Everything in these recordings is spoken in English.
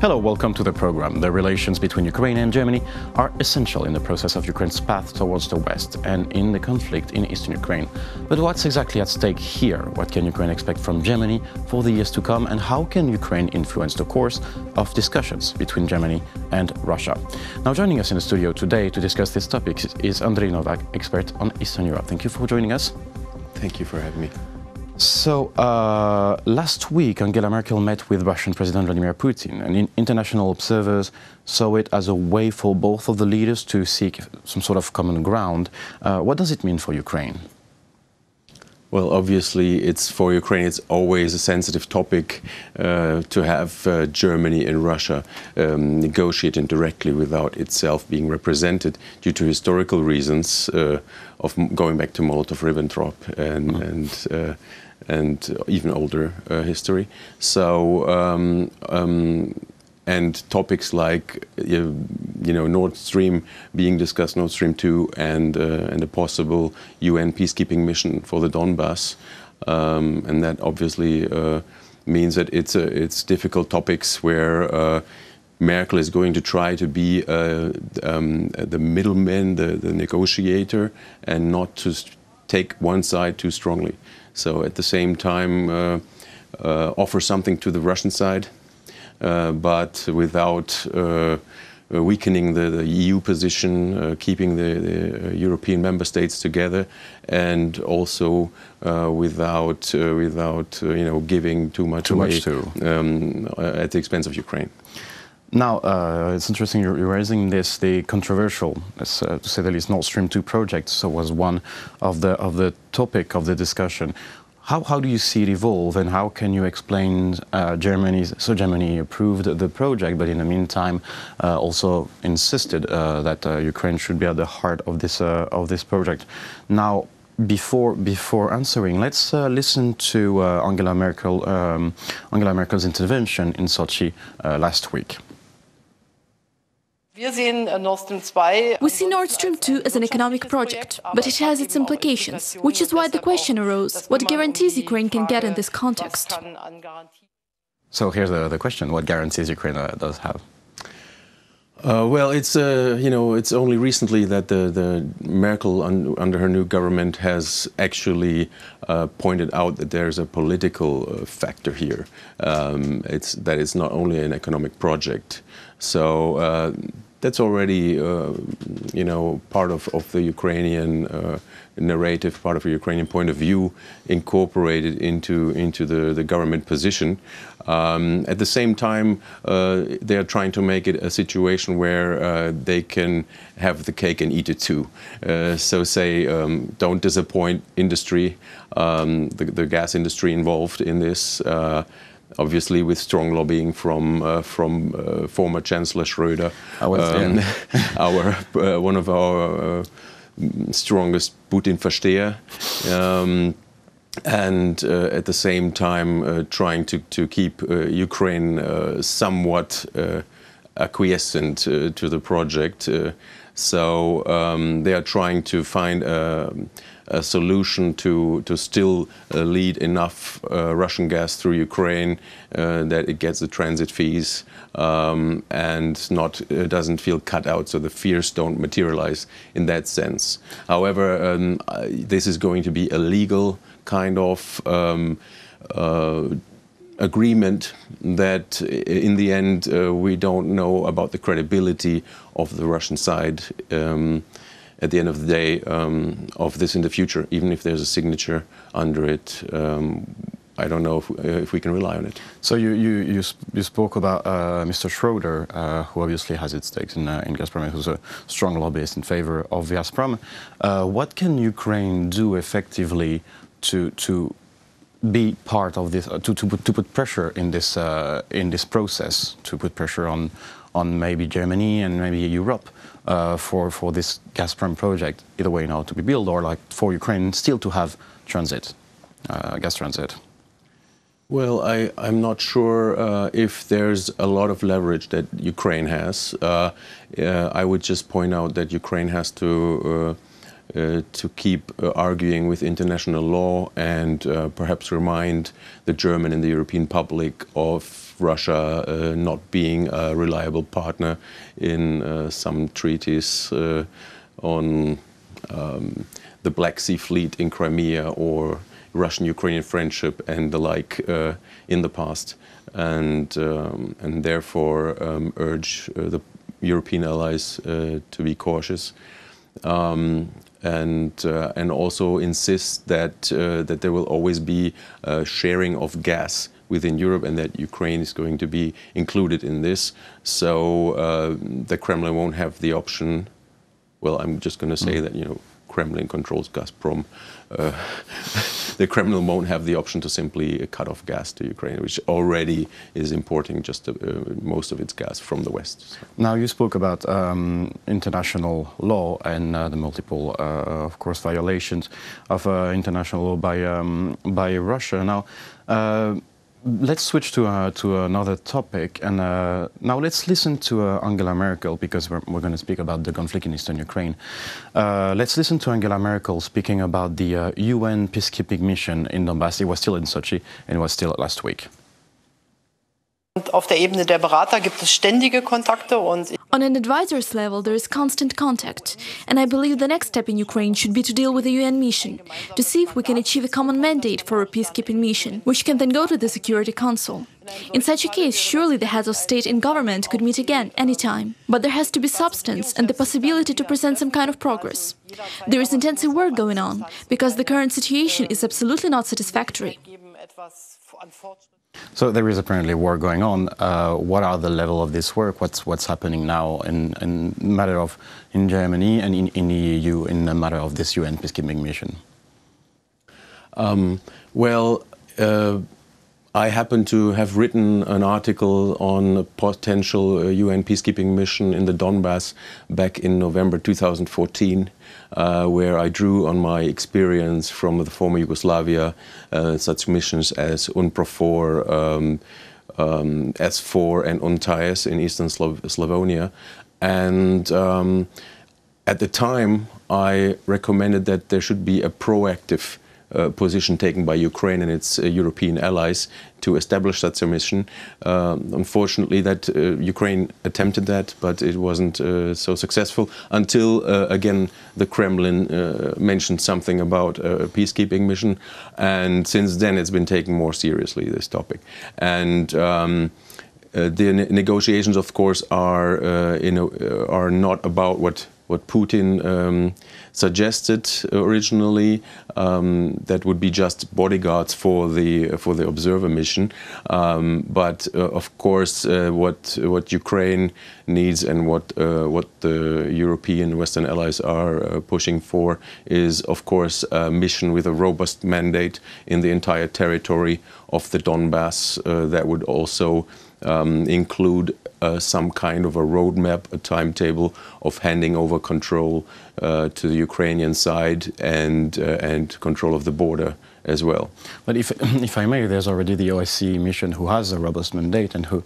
Hello, welcome to the program. The relations between Ukraine and Germany are essential in the process of Ukraine's path towards the West and in the conflict in eastern Ukraine. But what's exactly at stake here? What can Ukraine expect from Germany for the years to come? And how can Ukraine influence the course of discussions between Germany and Russia? Now, joining us in the studio today to discuss this topic is Andrej Novak, expert on Eastern Europe. Thank you for joining us. Thank you for having me. So, last week, Angela Merkel met with Russian President Vladimir Putin, and international observers saw it as a way for both of the leaders to seek some sort of common ground. What does it mean for Ukraine? Well, obviously, for Ukraine, it's always a sensitive topic to have Germany and Russia negotiating directly without itself being represented due to historical reasons of going back to Molotov-Ribbentrop and even older history. So, and topics like Nord Stream being discussed, Nord Stream 2, and a possible UN peacekeeping mission for the Donbass, and that obviously means that it's difficult topics where Merkel is going to try to be the middleman, the negotiator, and not to take one side too strongly. So at the same time offer something to the Russian side, but without weakening the EU position, keeping the European member states together, and also without giving too much away at the expense of Ukraine. Now, it's interesting you're raising the controversial, to say the least, Nord Stream 2 project. So was one of the topic of the discussion. How do you see it evolve, and how can you explain Germany approved the project, but in the meantime also insisted that Ukraine should be at the heart of this project? Now, before answering, let's listen to Angela Merkel's intervention in Sochi last week. We see Nord Stream 2 as an economic project, but it has its implications, which is why the question arose, what guarantees Ukraine can get in this context? So here's the question, what guarantees Ukraine does have? Well, it's only recently that the Merkel under her new government has actually pointed out that there's a political factor here. That it's not only an economic project. So that's already part of the Ukrainian narrative, part of a Ukrainian point of view, incorporated into the government position. At the same time, they are trying to make it a situation where they can have the cake and eat it too. So say, don't disappoint industry, the gas industry involved in this. Obviously, with strong lobbying from former Chancellor Schröder, one of our strongest Putin-versteher, and at the same time trying to keep Ukraine somewhat acquiescent to the project. So they are trying to find a solution to still lead enough Russian gas through Ukraine that it gets the transit fees and doesn't feel cut out, so the fears don't materialize in that sense. However, this is going to be a legal kind of agreement that in the end we don't know about the credibility of the Russian side at the end of the day of this in the future. Even if there's a signature under it, I don't know if we can rely on it. So you spoke about Mr. Schröder, who obviously has its stakes in Gazprom, and who's a strong lobbyist in favor of Gazprom. What can Ukraine do effectively to be part of this, to put pressure in this process, to put pressure on maybe Germany and maybe Europe for this Gazprom project, either way now to be built, or like for Ukraine still to have transit, gas transit? Well, I'm not sure if there's a lot of leverage that Ukraine has. I would just point out that Ukraine has to to keep arguing with international law and perhaps remind the German and the European public of Russia not being a reliable partner in some treaties on the Black Sea Fleet in Crimea or Russian-Ukrainian friendship and the like in the past, and therefore urge the European allies to be cautious. And also insist that there will always be sharing of gas within Europe and that Ukraine is going to be included in this. So the Kremlin won't have the option. Well, I'm just going to say that, you know, Kremlin controls Gazprom. The Kremlin won't have the option to simply cut off gas to Ukraine, which already is importing just most of its gas from the West. So. Now, you spoke about international law and the multiple, of course, violations of international law by Russia. Now, let's switch to another topic, and now let's listen to Angela Merkel, because we're going to speak about the conflict in eastern Ukraine. Let's listen to Angela Merkel speaking about the UN peacekeeping mission in Donbass. It was still in Sochi, and it was still last week. Auf der Ebene der Berater gibt es ständige Kontakte und on an advisor's level, there is constant contact, and I believe the next step in Ukraine should be to deal with the UN mission, to see if we can achieve a common mandate for a peacekeeping mission, which can then go to the Security Council. In such a case, surely the heads of state and government could meet again anytime. But there has to be substance and the possibility to present some kind of progress. There is intensive work going on, because the current situation is absolutely not satisfactory. So there is apparently war going on. What are the level of this work? What's happening now in matter of in Germany and in the EU in the matter of this UN peacekeeping mission? I happen to have written an article on a potential UN peacekeeping mission in the Donbass back in November 2014, where I drew on my experience from the former Yugoslavia, such missions as UNPROFOR, S4 and UNTAES in eastern Slavonia. And at the time, I recommended that there should be a proactive position taken by Ukraine and its European allies to establish such a mission. Unfortunately, that Ukraine attempted that, but it wasn't so successful until, again, the Kremlin mentioned something about a peacekeeping mission, and since then it's been taken more seriously, this topic. And the negotiations, of course, are not about what Putin suggested originally, that would be just bodyguards for the observer mission. But of course, what Ukraine needs and what the European Western allies are pushing for is, of course, a mission with a robust mandate in the entire territory of the Donbass that would also include some kind of a roadmap, a timetable of handing over control to the Ukrainian side and control of the border as well. But if I may, there's already the OSCE mission who has a robust mandate and who,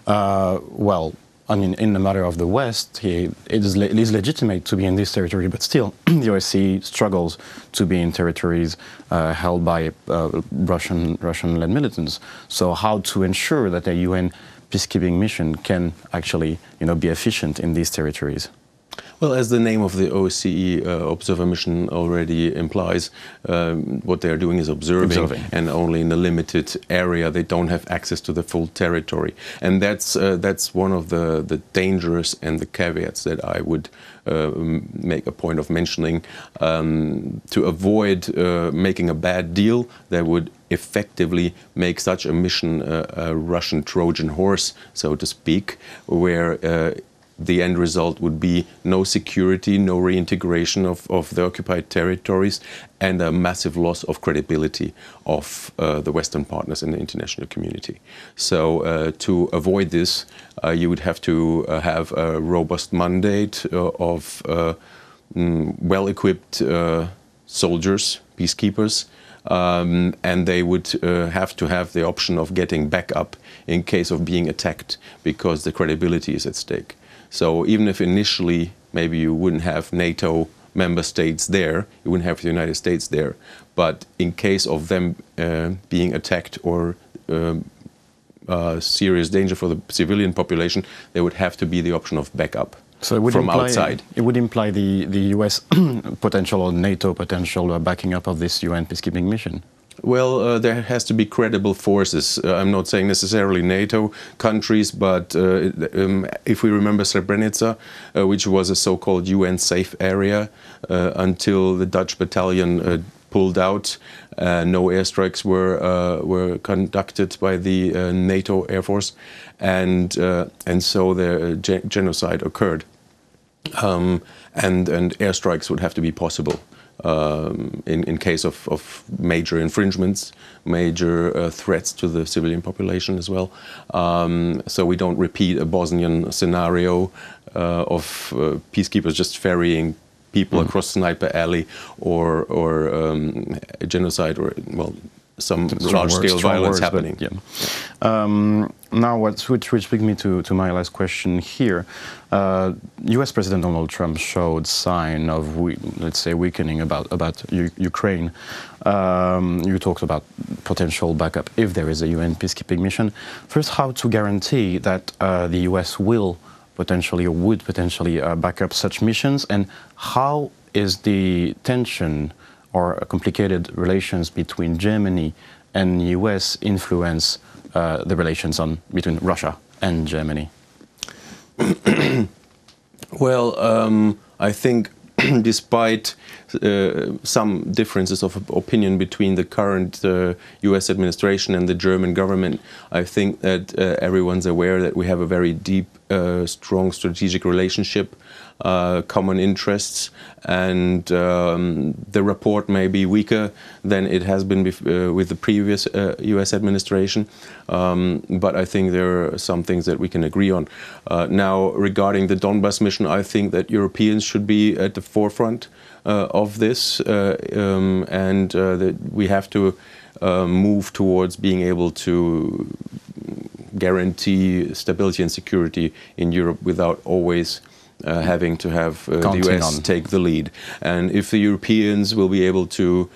well, I mean, in the matter of the West, it is legitimate to be in this territory, but still, the OSCE struggles to be in territories held by Russian-led militants. So, how to ensure that a UN peacekeeping mission can actually, be efficient in these territories? Well, as the name of the OSCE observer mission already implies, what they are doing is observing, and only in a limited area. They don't have access to the full territory, and that's one of the dangers and the caveats that I would make a point of mentioning to avoid making a bad deal that would effectively make such a mission a Russian Trojan horse, so to speak, where the end result would be no security, no reintegration of the occupied territories, and a massive loss of credibility of the Western partners in the international community. So to avoid this, you would have to have a robust mandate of well-equipped soldiers, peacekeepers, and they would have to have the option of getting backup in case of being attacked, because the credibility is at stake. So even if initially maybe you wouldn't have NATO member states there. You wouldn't have the United States there. But in case of them being attacked or serious danger for the civilian population, there would have to be the option of backup. So it would from imply, outside. It would imply the US potential or NATO potential backing up of this UN peacekeeping mission. Well, there has to be credible forces. I'm not saying necessarily NATO countries, but if we remember Srebrenica, which was a so-called UN safe area until the Dutch battalion pulled out, no airstrikes were conducted by the NATO Air Force, and so the genocide occurred, and airstrikes would have to be possible. In case of major infringements, major threats to the civilian population as well. So we don't repeat a Bosnian scenario of peacekeepers just ferrying people across Sniper Alley or a genocide or, well, some large-scale violence happening. Now, which brings me to my last question here. U.S. President Donald Trump showed sign of, let's say, weakening about Ukraine. You talked about potential backup if there is a UN peacekeeping mission. First, how to guarantee that the U.S. will potentially or would potentially back up such missions, and how is the tension or complicated relations between Germany and the US influence the relations between Russia and Germany? Well, I think despite some differences of opinion between the current US administration and the German government, I think that everyone's aware that we have a very deep, strong strategic relationship, common interests, and the rapport may be weaker than it has been with the previous US administration, but I think there are some things that we can agree on. Now, regarding the Donbas mission, I think that Europeans should be at the forefront of this, and that we have to move towards being able to guarantee stability and security in Europe without always having to have the US take the lead. And if the Europeans will be able to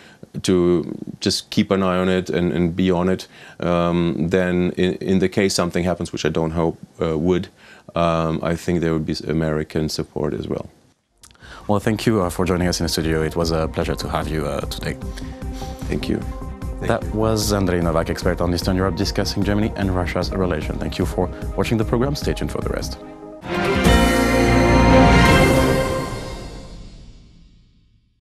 just keep an eye on it and be on it, then in the case something happens, which I don't hope would, I think there would be American support as well. Well, thank you for joining us in the studio. It was a pleasure to have you today. Thank you. That was Andrej Novak, expert on Eastern Europe, discussing Germany and Russia's relation. Thank you for watching the program. Stay tuned for the rest.